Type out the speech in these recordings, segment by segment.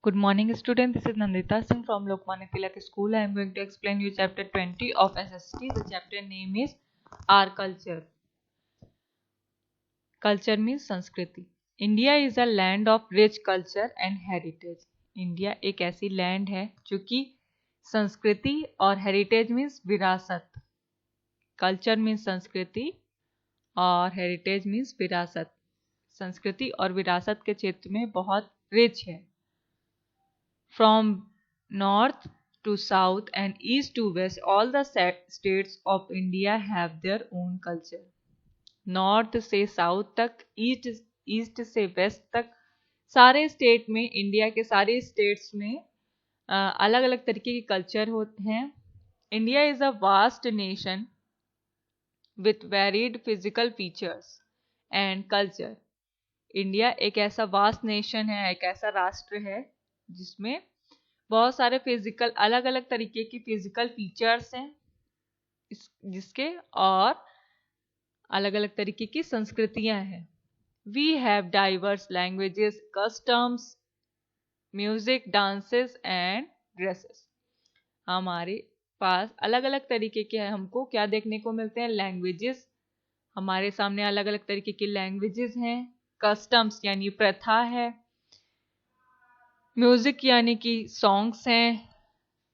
Good morning, student. This is Nandita Singh from Lokmanya Tilak School. I am going to explain you chapter 20 of SST. The chapter name is Our Culture. Culture means Sanskriti. India is a land of rich culture and heritage. India एक ऐसी land है जो कि संस्कृति और heritage means विरासत. Culture means संस्कृति और हेरिटेज मीन्स विरासत. संस्कृति और विरासत के क्षेत्र में बहुत रिच है. From north to south and east to west, all the states of India have their own culture. North से साउथ तक, ईस्ट से वेस्ट तक, सारे स्टेट में, इंडिया के सारे स्टेट्स में अलग अलग तरीके के कल्चर होते हैं. India is a vast nation with varied physical features and culture. India एक ऐसा वास्ट नेशन है, एक ऐसा राष्ट्र है जिसमें बहुत सारे फिजिकल, अलग अलग तरीके की फिजिकल फीचर्स हैं जिसके, और अलग अलग तरीके की संस्कृतियां हैं. We have diverse languages, customs, music, dances and dresses. हमारे पास अलग अलग तरीके के, हमको क्या देखने को मिलते हैं? लैंग्वेजेस. हमारे सामने अलग अलग तरीके की लैंग्वेजेस हैं. कस्टम्स यानी प्रथा है. म्यूजिक यानी कि सॉन्ग्स हैं.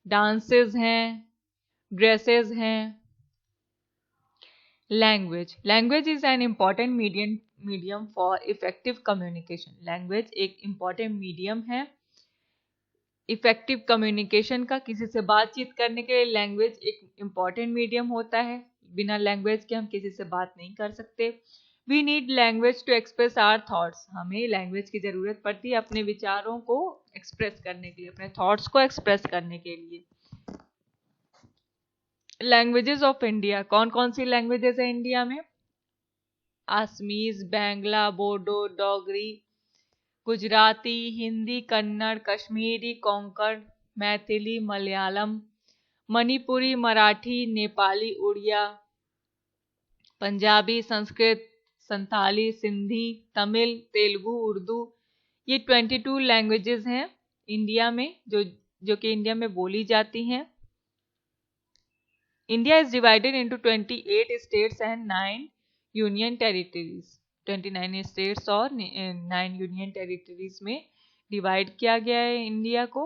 डांसेस हैं. ड्रेसेस हैं. Language is an important medium for effective communication. Language एक इम्पॉर्टेंट मीडियम है इफेक्टिव कम्युनिकेशन का. किसी से बातचीत करने के लिए लैंग्वेज एक इम्पॉर्टेंट मीडियम होता है. बिना लैंग्वेज के हम किसी से बात नहीं कर सकते. We need language to express our thoughts. हमें लैंग्वेज की जरूरत पड़ती है अपने विचारों को एक्सप्रेस करने के लिए, अपने थॉट्स को एक्सप्रेस करने के लिए. Languages of India. कौन कौन सी लैंग्वेजेस है इंडिया में? आसमीज, बैंगला, बोडो, डोगरी, गुजराती, हिंदी, कन्नड़, कश्मीरी, कोंकण, मैथिली, मलयालम, मणिपुरी, मराठी, नेपाली, उड़िया, पंजाबी, संस्कृत, संथाली, सिंधी, तमिल, तेलुगु, उर्दू. ये 22 लैंग्वेजेस हैं इंडिया में, जो कि इंडिया में बोली जाती हैं. India is divided into 28 states and 9 union territories. 29 states और 9 union territories में डिवाइड किया गया है इंडिया को.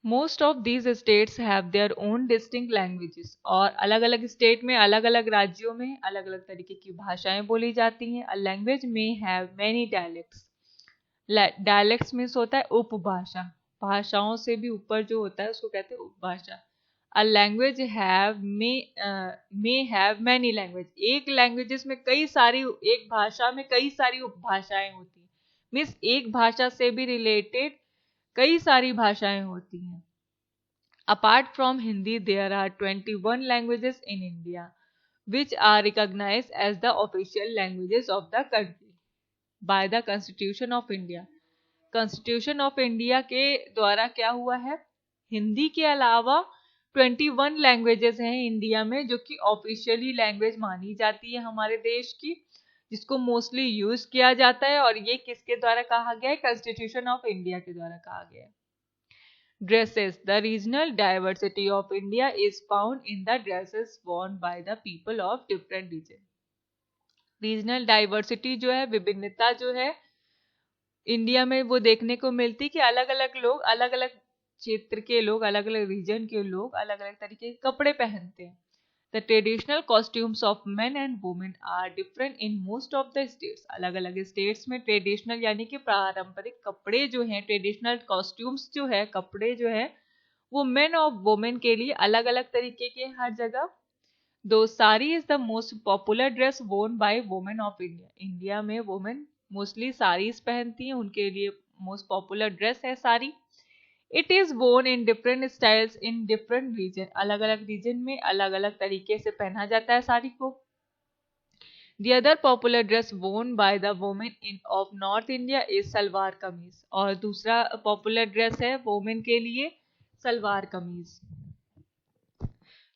Most of these states have their own distinct languages. और अलग अलग स्टेट में, अलग अलग राज्यों में अलग अलग तरीके की भाषाएं बोली जाती हैं. A language may have many dialects. Dialects means होता है उपभाषा. भाषाओं से भी ऊपर जो होता है उसको कहते हैं उपभाषा. A language may have many language. एक लैंग्वेजेस में कई सारी, एक भाषा में कई सारी उपभाषाएं होती हैं. मीन्स एक भाषा से भी रिलेटेड कई सारी भाषाएं होती हैं. Apart from Hindi, there are 21 languages in India, which are recognized as the official languages of the country by the Constitution of India. Constitution of India के द्वारा क्या हुआ है? हिंदी के अलावा 21 लैंग्वेजेस हैं इंडिया में जो कि ऑफिशियली लैंग्वेज मानी जाती है हमारे देश की, जिसको मोस्टली यूज किया जाता है. और ये किसके द्वारा कहा गया है? कॉन्स्टिट्यूशन ऑफ इंडिया के द्वारा कहा गया है. Dresses. The regional diversity of India is found in the dresses worn by the people of different region. Regional diversity जो है, विभिन्नता जो है इंडिया में, वो देखने को मिलती कि अलग अलग लोग, अलग अलग क्षेत्र के लोग, अलग अलग रीजन के लोग अलग अलग तरीके के कपड़े पहनते हैं. The traditional costumes of men and women are different in most of the states. अलग अलग स्टेट्स में ट्रेडिशनल यानी कि पारंपरिक कपड़े जो हैं, ट्रेडिशनल कॉस्ट्यूम्स जो है, कपड़े जो है, वो मेन और वुमेन के लिए अलग अलग तरीके के हर जगह. दो sari is the most popular dress worn by women of India. India में वुमेन मोस्टली साड़ीज पहनती हैं, उनके लिए मोस्ट पॉपुलर ड्रेस है sari. It is worn in different styles in different region. अलग अलग रीजन में अलग अलग तरीके से पहना जाता है साड़ी को. The other popular dress worn by the women in of north India is salwar kameez. और दूसरा पॉपुलर ड्रेस है वुमेन के लिए सलवार कमीज,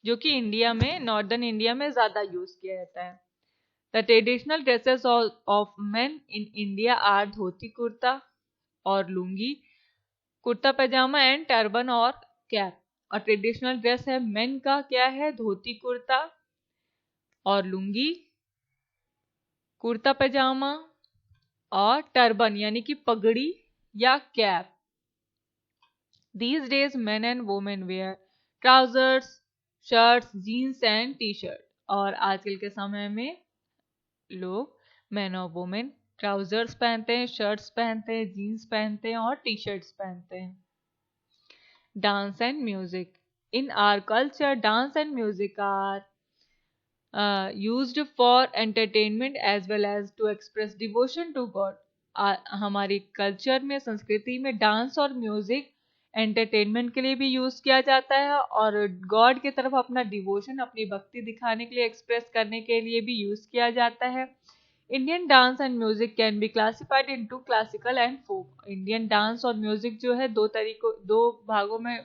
जो कि इंडिया में, नॉर्दर्न इंडिया में ज्यादा यूज किया जाता है. The traditional dresses of men in India are dhoti kurta, और लुंगी, कुर्ता पैजामा एंड टर्बन और कैप। और ट्रेडिशनल ड्रेस है मेन का क्या है, धोती कुर्ता और लुंगी, कुर्ता पैजामा और टर्बन यानी कि पगड़ी या cap. These days men and women wear trousers, shirts, jeans and t-shirt। और आजकल के समय में लोग मैन और वुमेन ट्राउजर्स पहनते हैं, शर्ट्स पहनते हैं, जीन्स पहनते हैं और टी शर्ट्स पहनते हैं। Dance and music. In our culture dance and music are used for entertainment as well as to express devotion to God। हमारी कल्चर में, संस्कृति में डांस और म्यूजिक एंटरटेनमेंट के लिए भी यूज किया जाता है और गॉड की तरफ अपना डिवोशन, अपनी भक्ति दिखाने के लिए, एक्सप्रेस करने के लिए भी यूज किया जाता है। Indian dance and music can be classified into classical and folk. Indian dance और म्यूजिक जो है दो भागों में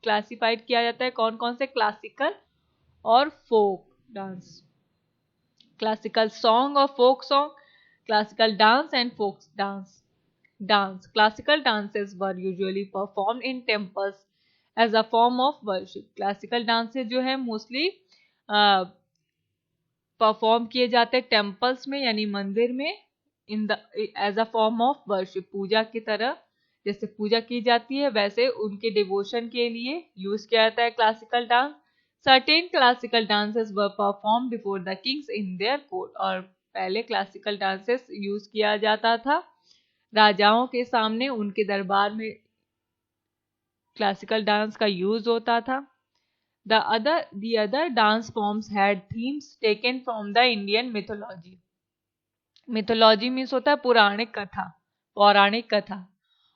क्लासिफाइड किया जाता है। कौन कौन से? क्लासिकल और फोक डांस। क्लासिकल सॉन्ग और folk song, classical dance and folk dance. Classical dances were usually performed in temples as a form of worship। Classical dances जो है मोस्टली परफॉर्म किए जाते हैं टेम्पल्स में यानी मंदिर में, in the as a form of worship, पूजा की तरह। जैसे पूजा की जाती है वैसे उनके डिवोशन के लिए यूज किया जाता है classical dance. Certain classical dances were perform before the kings in their court. और पहले क्लासिकल डांसेस यूज किया जाता था राजाओं के सामने, उनके दरबार में क्लासिकल डांस का यूज होता था। The other dance forms had themes taken from the Indian mythology। Mythology means होता है पुराणिक कथा, पौराणिक कथा।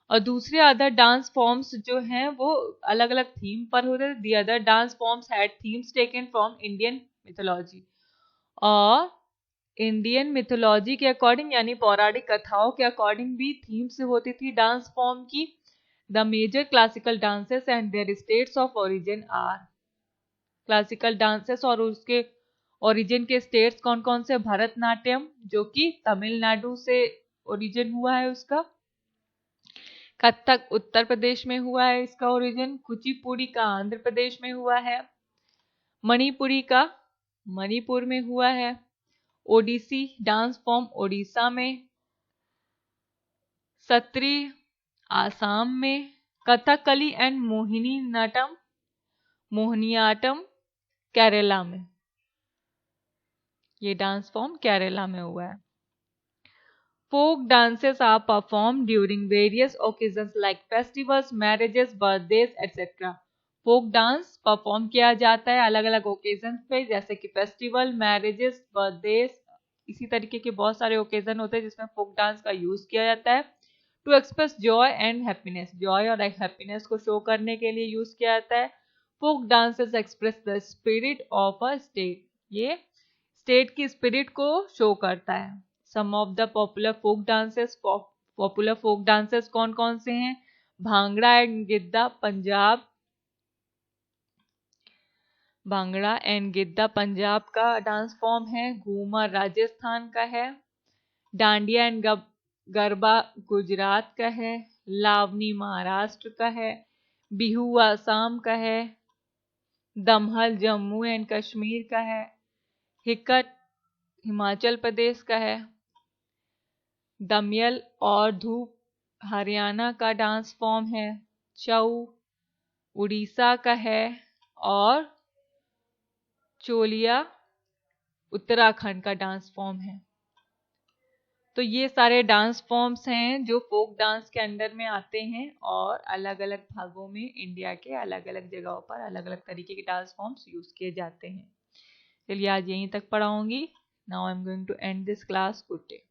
और दूसरे अदर डांस फॉर्म्स जो हैं वो अलग अलग थीम पर होते हैं। The other dance forms had themes taken from Indian mythology. और इंडियन मिथोलॉजी के अकॉर्डिंग यानी पौराणिक कथाओं के अकॉर्डिंग भी थीम्स होती थी डांस फॉर्म की। The major classical dances and their states of origin are. Classical dances और उसके ओरिजिन के स्टेट्स कौन कौन से? भरतनाट्यम जो कि तमिलनाडु से ओरिजिन हुआ है उसका, कथक उत्तर प्रदेश में हुआ है इसका ओरिजिन, कुचिपुड़ी का आंध्र प्रदेश में हुआ है, मणिपुरी का मणिपुर में हुआ है, ओडिसी डांस फॉर्म ओडिशा में, सत्री आसाम में, कथकली एंड मोहिनीअट्टम केरला में। ये डांस फॉर्म केरला में हुआ है। Folk dances are performed during various occasions like festivals, marriages, birthdays, etc। Folk dance perform किया जाता है अलग अलग ओकेजन पे, जैसे कि फेस्टिवल, मैरिजेस, बर्थडेज, इसी तरीके के बहुत सारे ओकेजन होते हैं जिसमें फोक डांस का यूज किया जाता है। To express joy and happiness, joy और हैप्पीनेस को शो करने के लिए यूज किया जाता है। Folk dances express the spirit of a state, ये स्टेट की स्पिरिट को शो करता है। Some of the popular folk dances कौन कौन से हैं? भांगड़ा एंड गिद्दा पंजाब, भांगड़ा एंड गिद्दा पंजाब का डांस फॉर्म है। घूमर राजस्थान का है। डांडिया एंड गरबा गुजरात का है। लावनी महाराष्ट्र का है। बिहू आसाम का है। दमहल जम्मू एंड कश्मीर का है। हिकट हिमाचल प्रदेश का है। दमियल और धूप हरियाणा का डांस फॉर्म है। छऊ उड़ीसा का है और चोलिया उत्तराखंड का डांस फॉर्म है। तो ये सारे डांस फॉर्म्स हैं जो फोक डांस के अंडर में आते हैं और अलग अलग भागों में इंडिया के अलग अलग जगहों पर अलग अलग तरीके के डांस फॉर्म्स यूज किए जाते हैं। चलिए आज यहीं तक पढ़ाऊंगी। Now I am going to end this class. Good day.